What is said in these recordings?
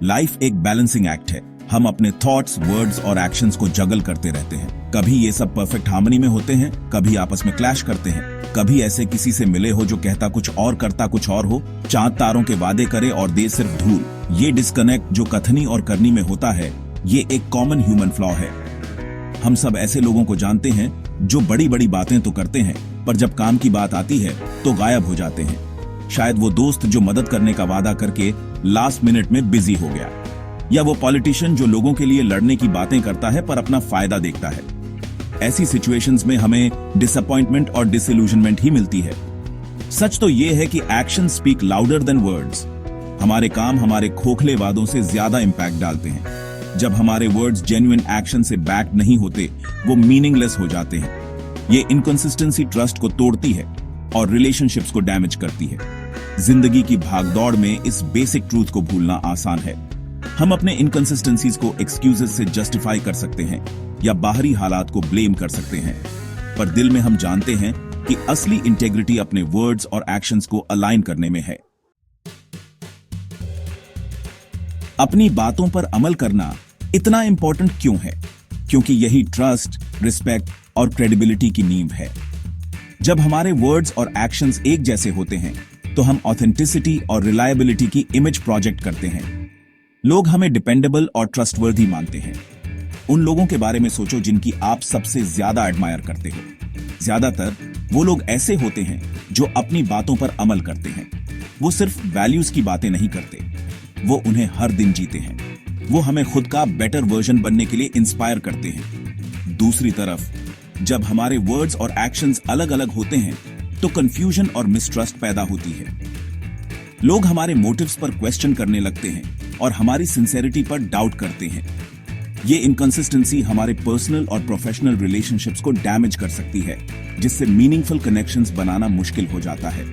Life एक balancing act है। हम अपने थॉट्स, वर्ड्स और एक्शंस को जगल करते रहते हैं। कभी ये सब परफेक्ट हार्मनी में होते हैं, कभी आपस में क्लैश करते हैं, कभी ऐसे किसी से मिले हो जो कहता कुछ और करता कुछ और हो, चांद तारों के वादे करे और दे सिर्फ धूल। ये डिस्कनेक्ट जो कथनी और करनी में होता है, ये एक कॉमन ह्यूमन फ्लॉ है। हम सब ऐसे लोगों को जानते हैं जो बड़ी बड़ी बातें तो करते हैं, पर जब काम की बात आती है तो गायब हो जाते हैं। शायद वो दोस्त जो मदद करने का वादा करके लास्ट मिनट में बिजी हो गया, या वो पॉलिटिशियन जो लोगों के लिए लड़ने की बातें करता है पर अपना फायदा देखता है। ऐसी सिचुएशंस में हमें डिसअपॉइंटमेंट और डिसइल्यूजनमेंट ही मिलती है। सच तो ये है कि action speak louder than words. हमारे काम हमारे खोखले वादों से ज्यादा इंपैक्ट डालते हैं। जब हमारे वर्ड्स जेन्युइन एक्शन से बैक नहीं होते, वो मीनिंगलेस हो जाते हैं। ये इनकंसिस्टेंसी ट्रस्ट को तोड़ती है और रिलेशनशिप्स को डैमेज करती है। जिंदगी की भागदौड़ में इस बेसिक ट्रूथ को भूलना आसान है। हम अपने इनकंसिस्टेंसीज को एक्सक्यूजेस से जस्टिफाई कर सकते हैं या बाहरी हालात को ब्लेम कर सकते हैं, पर दिल में हम जानते हैं कि असली इंटेग्रिटी अपने वर्ड्स और एक्शंस को अलाइन करने में है। अपनी बातों पर अमल करना इतना इंपॉर्टेंट क्यों है? क्योंकि यही ट्रस्ट, रिस्पेक्ट और क्रेडिबिलिटी की नींव है। जब हमारे वर्ड्स और एक्शंस एक जैसे होते हैं तो हम ऑथेंटिसिटी और रिलायबिलिटी की इमेज प्रोजेक्ट करते हैं। लोग हमें डिपेंडेबल और ट्रस्टवर्दी मानते हैं। उन लोगों के बारे में सोचो जिनकी आप सबसे ज्यादा एडमायर करते हो। ज्यादातर वो लोग ऐसे होते हैं जो अपनी बातों पर अमल करते हैं। वो सिर्फ वैल्यूज की बातें नहीं करते, वो उन्हें हर दिन जीते हैं। वो हमें खुद का बेटर वर्जन बनने के लिए इंस्पायर करते हैं। दूसरी तरफ जब हमारे वर्ड्स और एक्शंस अलग अलग होते हैं तो कंफ्यूजन और मिसट्रस्ट पैदा होती है। लोग हमारे मोटिव्स पर क्वेश्चन करने लगते हैं और हमारी सिंसेरिटी पर डाउट करते हैं। ये इनकंसिस्टेंसी हमारे पर्सनल और प्रोफेशनल रिलेशनशिप्स को डैमेज कर सकती है, जिससे मीनिंगफुल कनेक्शंस बनाना मुश्किल हो जाता है।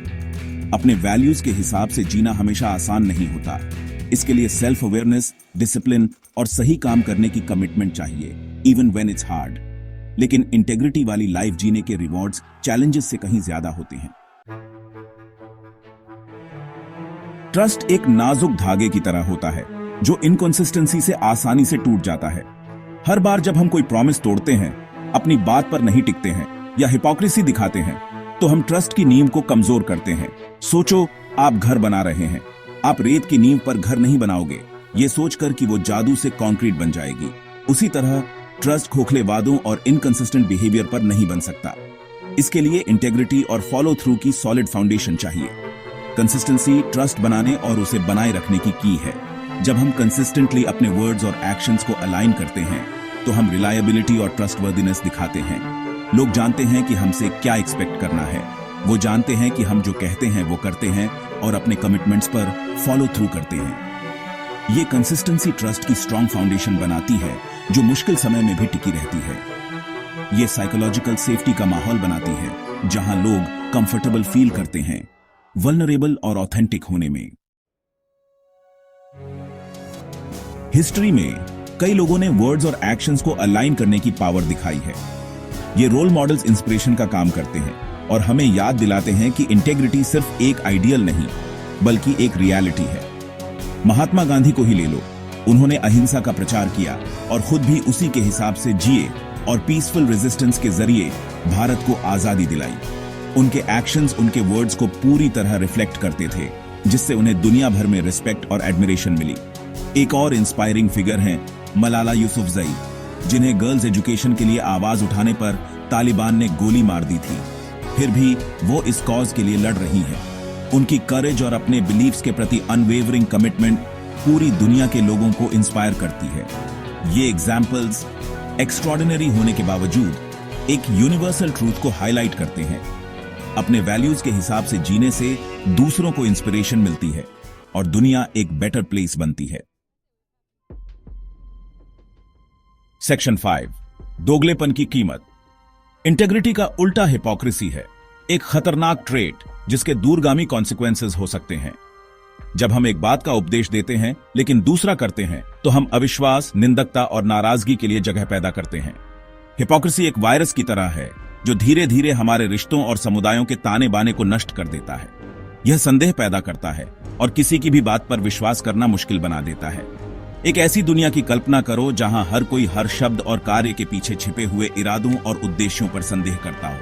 अपने वैल्यूज के हिसाब से जीना हमेशा आसान नहीं होता। इसके लिए सेल्फ अवेयरनेस, डिसिप्लिन और सही काम करने की कमिटमेंट चाहिए, इवन व्हेन इट्स हार्ड। लेकिन इंटेग्रिटी वाली लाइफ जीने के रिवॉर्ड्स चैलेंजेस से कहीं ज्यादा होते हैं। ट्रस्ट एक नाजुक धागे की तरह होता है जो इनकंसिस्टेंसी से आसानी से टूट जाता है। हर बार जब हम कोई प्रॉमिस तोड़ते हैं, अपनी बात पर नहीं टिकते हैं या हिपोक्रेसी दिखाते हैं, तो हम ट्रस्ट की नींव को कमजोर करते हैं। सोचो, आप घर बना रहे हैं। आप रेत की नींव पर घर नहीं बनाओगे ये सोचकर कि वो जादू से कंक्रीट बन जाएगी। उसी तरह ट्रस्ट खोखले वादों और इनकंसिस्टेंट बिहेवियर पर नहीं बन सकता। इसके लिए इंटेग्रिटी और फॉलो थ्रू की सॉलिड फाउंडेशन चाहिए। कंसिस्टेंसी ट्रस्ट बनाने और उसे बनाए रखने की है। जब हम कंसिस्टेंटली अपने वर्ड्स और एक्शंस को अलाइन करते हैं तो हम रिलायबिलिटी और ट्रस्टवर्दीनेस दिखाते हैं। लोग जानते हैं कि हमसे क्या एक्सपेक्ट करना है। वो जानते हैं कि हम जो कहते हैं वो करते हैं और अपने कमिटमेंट्स पर फॉलो थ्रू करते हैं। ये कंसिस्टेंसी ट्रस्ट की स्ट्रॉन्ग फाउंडेशन बनाती है जो मुश्किल समय में भी टिकी रहती है। ये साइकोलॉजिकल सेफ्टी का माहौल बनाती है जहां लोग कंफर्टेबल फील करते हैं वल्नरेबल और ऑथेंटिक होने में। हिस्ट्री में कई लोगों ने वर्ड्स और एक्शंस को अलाइन करने की पावर दिखाई है। ये रोल मॉडल्स इंस्पिरेशन का काम करते हैं और हमें याद दिलाते हैं कि इंटेग्रिटी सिर्फ एक आइडियल नहीं बल्कि एक रियलिटी है। महात्मा गांधी को ही ले लो, उन्होंने अहिंसा का प्रचार किया और खुद भी उसी के हिसाब से जिए और पीसफुल रेजिस्टेंस के जरिए भारत को आजादी दिलाई। उनके एक्शंस उनके वर्ड्स को पूरी तरह रिफ्लेक्ट करते थे, जिससे उन्हें दुनिया भर में रिस्पेक्ट और एडमिरेशन मिली। एक और इंस्पायरिंग फिगर हैं मलाला यूसुफजई, जिन्हें गर्ल्स एजुकेशन के लिए आवाज उठाने पर तालिबान ने गोली मार दी थी। फिर भी वो इस कॉज के लिए लड़ रही हैं। उनकी करेज और अपने बिलीफ्स के प्रति अनवेवरिंग कमिटमेंट पूरी दुनिया के लोगों को इंस्पायर करती है। ये एग्जाम्पल्स एक्स्ट्रॉर्डिनरी होने के बावजूद एक यूनिवर्सल ट्रूथ को हाईलाइट करते हैं। अपने वैल्यूज के हिसाब से जीने से दूसरों को इंस्पिरेशन मिलती है और दुनिया एक बेटर प्लेस बनती है। सेक्शन 5, दोगलेपन की कीमत। इंटेग्रिटी का उल्टा हिपोक्रेसी है, एक खतरनाक ट्रेट जिसके दूरगामी कॉन्सिक्वेंसेस हो सकते हैं। जब हम एक बात का उपदेश देते हैं लेकिन दूसरा करते हैं तो हम अविश्वास, निंदकता और नाराजगी के लिए जगह पैदा करते हैं। हिपोक्रेसी एक वायरस की तरह है जो धीरे धीरे हमारे रिश्तों और समुदायों के ताने बाने को नष्ट कर देता है। यह संदेह पैदा करता है और किसी की भी बात पर विश्वास करना मुश्किल बना देता है। एक ऐसी दुनिया की कल्पना करो जहां हर कोई हर शब्द और कार्य के पीछे छिपे हुए इरादों और उद्देश्यों पर संदेह करता हो।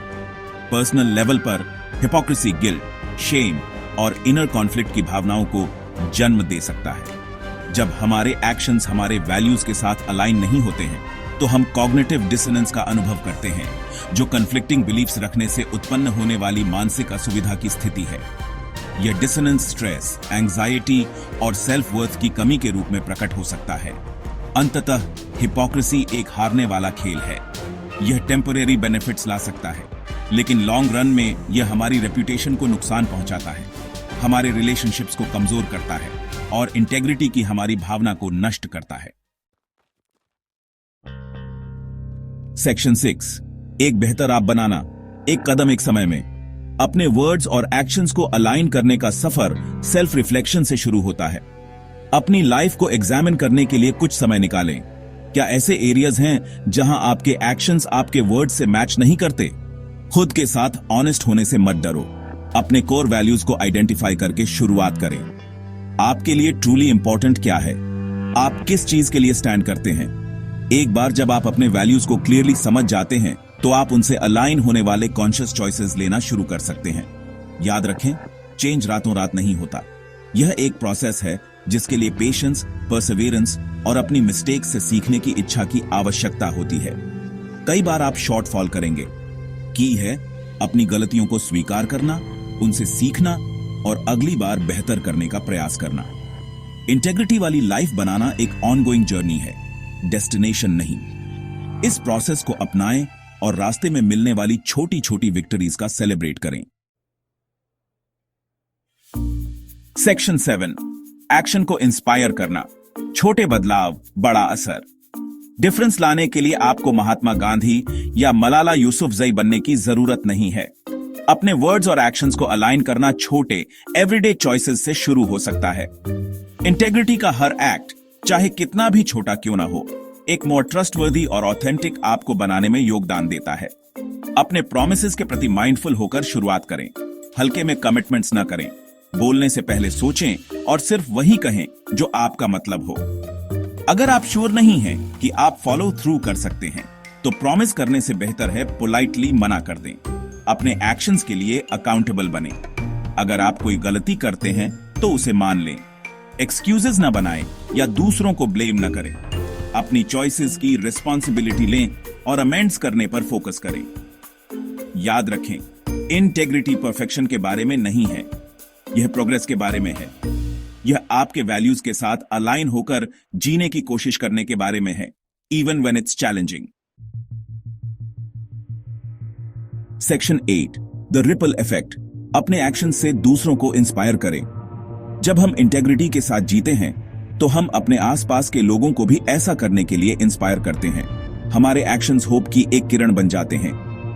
पर्सनल लेवल पर हिपोक्रेसी गिल्ट, शेम और इनर कॉन्फ्लिक्ट की भावनाओं को जन्म दे सकता है। जब हमारे एक्शंस हमारे वैल्यूज के साथ अलाइन नहीं होते हैं तो हम कॉग्निटिव डिसोनेंस का अनुभव करते हैं, जो कन्फ्लिक्टिंग बिलीफ्स रखने से उत्पन्न होने वाली मानसिक असुविधा की स्थिति है। यह डिसोनेंस स्ट्रेस, एंजाइटी और सेल्फ वर्थ की कमी के रूप में प्रकट हो सकता है। अंततः हिपोक्रेसी एक हारने वाला खेल है। यह टेम्परेरी बेनिफिट्स ला सकता है, लेकिन लॉन्ग रन में यह हमारी रेपुटेशन को नुकसान पहुंचाता है, हमारे रिलेशनशिप्स को कमजोर करता है और इंटेग्रिटी की हमारी भावना को नष्ट करता है। सेक्शन 6, एक बेहतर आप बनाना, एक कदम एक समय में। अपने वर्ड्स और एक्शंस को अलाइन करने का सफर सेल्फ रिफ्लेक्शन से शुरू होता है। अपनी लाइफ को एग्जामिन करने के लिए कुछ समय निकालें। क्या ऐसे एरियाज हैं जहां आपके एक्शंस आपके वर्ड्स से मैच नहीं करते? खुद के साथ ऑनेस्ट होने से मत डरो। अपने कोर वैल्यूज को आइडेंटिफाई करके शुरुआत करें। आपके लिए ट्रूली इंपॉर्टेंट क्या है? आप किस चीज के लिए स्टैंड करते हैं? एक बार जब आप अपने वैल्यूज को क्लियरली समझ जाते हैं तो आप उनसे अलाइन होने वाले कॉन्शियस चॉइसेस लेना शुरू कर सकते हैं। याद रखें, चेंज रातों रात नहीं होता। यह एक प्रोसेस है जिसके लिए पेशेंस, परसेवेरेंस और अपनी मिस्टेक से सीखने की इच्छा की आवश्यकता होती है। कई बार आप शॉर्ट फॉल करेंगे। की है अपनी गलतियों को स्वीकार करना, उनसे सीखना और अगली बार बेहतर करने का प्रयास करना। इंटेग्रिटी वाली लाइफ बनाना एक ऑनगोइंग जर्नी है, डेस्टिनेशन नहीं। इस प्रोसेस को अपनाएं और रास्ते में मिलने वाली छोटी छोटी विक्ट्रीज का सेलिब्रेट करें। सेक्शन 7, एक्शन को इंस्पायर करना, छोटे बदलाव, बड़ा असर। डिफरेंस लाने के लिए आपको महात्मा गांधी या मलाला यूसुफजई बनने की जरूरत नहीं है। अपने वर्ड्स और एक्शंस को अलाइन करना छोटे एवरीडे चॉइसेस से शुरू हो सकता है। इंटेग्रिटी का हर एक्ट, चाहे कितना भी छोटा क्यों ना हो, एक मोर ट्रस्टवर्दी और ऑथेंटिक आपको बनाने में योगदान देता है। अपने प्रोमिसेस के प्रति माइंडफुल होकर शुरुआत करें। हल्के में कमिटमेंट्स न करें। बोलने से पहले सोचें और सिर्फ वही कहें जो आपका मतलब हो। अगर आप श्योर नहीं हैं कि आप फॉलो थ्रू कर सकते हैं तो प्रॉमिस करने से बेहतर है पोलाइटली मना कर दें। अपने एक्शंस के लिए अकाउंटेबल बनें। अगर आप कोई गलती करते हैं तो उसे मान लें। एक्सक्यूजेस ना बनाएं या दूसरों को ब्लेम न करें। अपनी चॉइसेस की रिस्पॉन्सिबिलिटी लें और अमेंड्स करने पर फोकस करें। याद रखें, इंटेग्रिटी परफेक्शन के बारे में नहीं है, यह प्रोग्रेस के बारे में है। यह आपके वैल्यूज के साथ अलाइन होकर जीने की कोशिश करने के बारे में है, even when it's challenging. Section 8, the ripple effect, अपने एक्शन से दूसरों को इंस्पायर करें। जब हम इंटेग्रिटी के साथ जीते हैं तो हम अपने आसपास के लोगों को भी ऐसा करने के लिए इंस्पायर करते हैं। हमारे एक्शंस होप की एक किरण बन जाते हैं,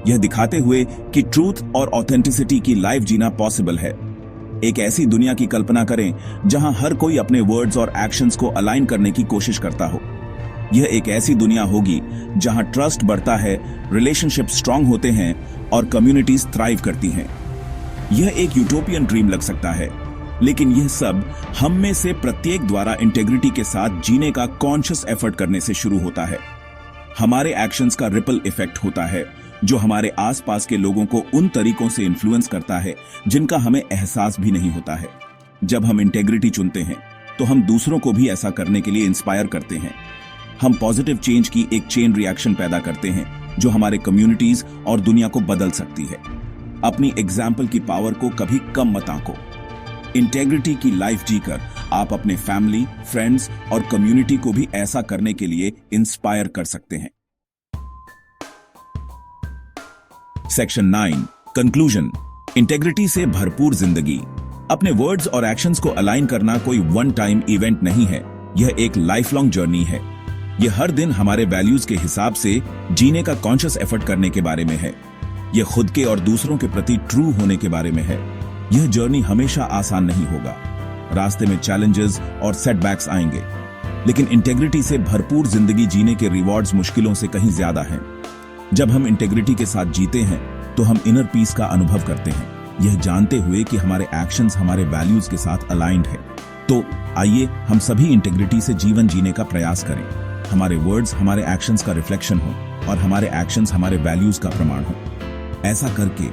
यह दिखाते हुए कि ट्रूथ और ऑथेंटिसिटी की लाइफ जीना पॉसिबल है। एक ऐसी दुनिया की कल्पना करें जहां हर कोई अपने वर्ड्स और एक्शंस को अलाइन करने की कोशिश करता हो। यह एक ऐसी दुनिया होगी जहां ट्रस्ट बढ़ता है, रिलेशनशिप स्ट्रांग होते हैं और कम्युनिटीज थ्राइव करती हैं। यह एक यूटोपियन ड्रीम लग सकता है, लेकिन यह सब हम में से प्रत्येक द्वारा इंटेग्रिटी के साथ जीने का कॉन्शियस एफर्ट करने से शुरू होता है। हमारे एक्शंस का रिपल इफेक्ट होता है जो हमारे आसपास के लोगों को उन तरीकों से इन्फ्लुएंस करता है जिनका हमें एहसास भी नहीं होता है। जब हम इंटेग्रिटी चुनते हैं तो हम दूसरों को भी ऐसा करने के लिए इंस्पायर करते हैं। हम पॉजिटिव चेंज की एक चेन रिएक्शन पैदा करते हैं जो हमारे कम्युनिटीज और दुनिया को बदल सकती है। अपनी एग्जाम्पल की पावर को कभी कम मत आंको। इंटेग्रिटी की लाइफ जीकर आप अपने फैमिली, फ्रेंड्स और कम्युनिटी को भी ऐसा करने के लिए इंस्पायर कर सकते हैं। सेक्शन 9, कंक्लूजन, इंटेग्रिटी से भरपूर जिंदगी। अपने वर्ड्स और एक्शंस को अलाइन करना कोई वन टाइम इवेंट नहीं है, यह एक लाइफ लॉन्ग जर्नी है। यह हर दिन हमारे वैल्यूज के हिसाब से जीने का कॉन्शियस एफर्ट करने के बारे में है। यह खुद के और दूसरों के प्रति ट्रू होने के बारे में है। यह जर्नी हमेशा आसान नहीं होगा। रास्ते में चैलेंजेस और सेटबैक्स आएंगे, लेकिन इंटेग्रिटी से भरपूर जिंदगी जीने के रिवॉर्ड्स मुश्किलों से कहीं ज्यादा हैं। जब हम इंटेग्रिटी के साथ जीते हैं तो हम इनर पीस का अनुभव करते हैं। यह जानते हुए कि हमारे एक्शंस हमारे वैल्यूज के साथ अलाइंड है। तो आइए हम सभी इंटेग्रिटी से जीवन जीने का प्रयास करें। हमारे वर्ड्स हमारे एक्शंस का रिफ्लेक्शन हो और हमारे एक्शंस हमारे वैल्यूज का प्रमाण हो। ऐसा करके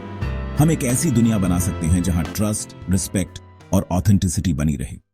हम एक ऐसी दुनिया बना सकते हैं जहां ट्रस्ट, रिस्पेक्ट और ऑथेंटिसिटी बनी रहे।